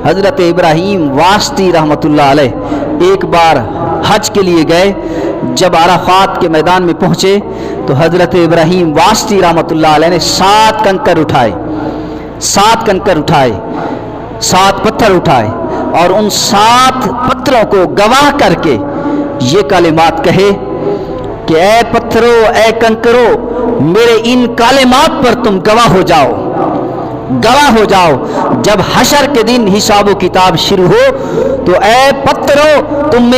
حضرت ابراہیم واسطی رحمۃ اللہ علیہ ایک بار حج کے لیے گئے. جب عرفات کے میدان میں پہنچے تو حضرت ابراہیم واسطی رحمۃ اللہ علیہ نے 7 کنکر اٹھائے، 7 پتھر اٹھائے اور ان 7 پتھروں کو گواہ کر کے یہ کلمات کہے کہ اے پتھرو، اے کنکرو، میرے ان کلمات پر تم گواہ ہو جاؤ، گواہ ہو جاؤ. جب حشر کے دن حساب و کتاب شروع ہو تو اے پتھرو، تم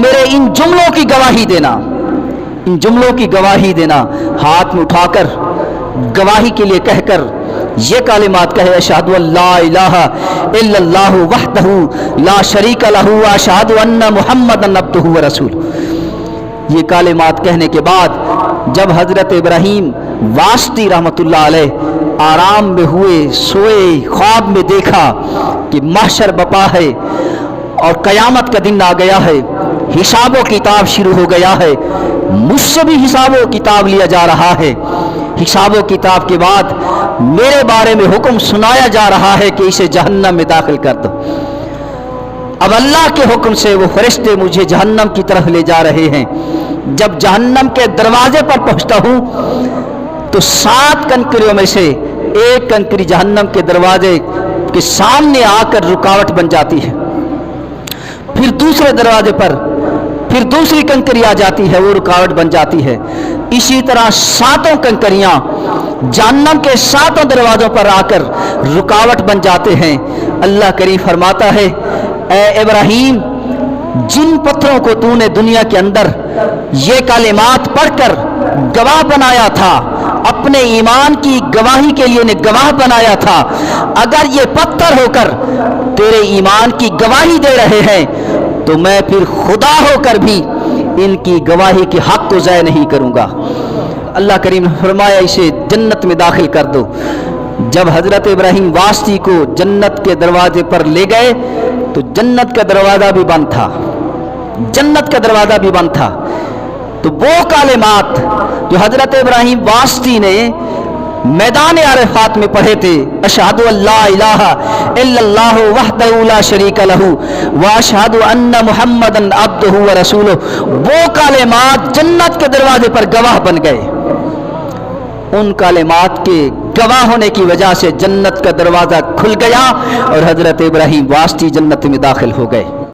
میرے ان جملوں کی گواہی دینا، ان جملوں کی گواہی دینا. ہاتھ میں اٹھا کر گواہی کے لیے کہہ کر یہ کلمات کہے، اشہد ان لا الہ الا اللہ وحدہ لا شریک لہ واشہد ان محمدًا عبدہ ورسولہ. یہ کلمات کہنے کے بعد جب حضرت ابراہیم واسطی رحمۃ اللہ علیہ آرام میں ہوئے، سوئے، خواب میں دیکھا کہ محشر بپا ہے اور قیامت کا دن آ گیا ہے، حساب و کتاب شروع ہو گیا ہے، مجھ سے بھی حساب و کتاب لیا جا رہا ہے. حساب و کتاب کے بعد میرے بارے میں حکم سنایا جا رہا ہے کہ اسے جہنم میں داخل کر دو. اب اللہ کے حکم سے وہ فرشتے مجھے جہنم کی طرف لے جا رہے ہیں. جب جہنم کے دروازے پر پہنچتا ہوں تو 7 کنکریوں میں سے ایک کنکری جہنم کے دروازے کے سامنے آ کر رکاوٹ بن جاتی ہے. پھر دوسرے دروازے پر پھر دوسری کنکری آ جاتی ہے، وہ رکاوٹ بن جاتی ہے. اسی طرح 7 کنکریاں جہنم کے 7 دروازوں پر آ کر رکاوٹ بن جاتے ہیں. اللہ کریم فرماتا ہے، اے ابراہیم، جن پتھروں کو تو نے دنیا کے اندر یہ کلمات پڑھ کر گواہ بنایا تھا، اپنے ایمان کی گواہی کے لیے نے گواہ بنایا تھا، اگر یہ پتھر ہو کر تیرے ایمان کی گواہی دے رہے ہیں تو میں پھر خدا ہو کر بھی ان کی گواہی کے حق کو ضائع نہیں کروں گا. اللہ کریم نے فرمایا اسے جنت میں داخل کر دو. جب حضرت ابراہیم واسطی کو جنت کے دروازے پر لے گئے تو جنت کا دروازہ بھی بند تھا، جنت کا دروازہ بھی بند تھا. تو وہ کلمات جو حضرت ابراہیم واسطی نے میدان عرفات میں پڑھے تھے، اشہد ان لا الہ الا اللہ وحدہ لا شریک لہ واشہد ان محمدًا عبدہ ورسولہ، وہ کلمات جنت کے دروازے پر گواہ بن گئے. ان کلمات کے گواہ ہونے کی وجہ سے جنت کا دروازہ کھل گیا اور حضرت ابراہیم واسطی جنت میں داخل ہو گئے.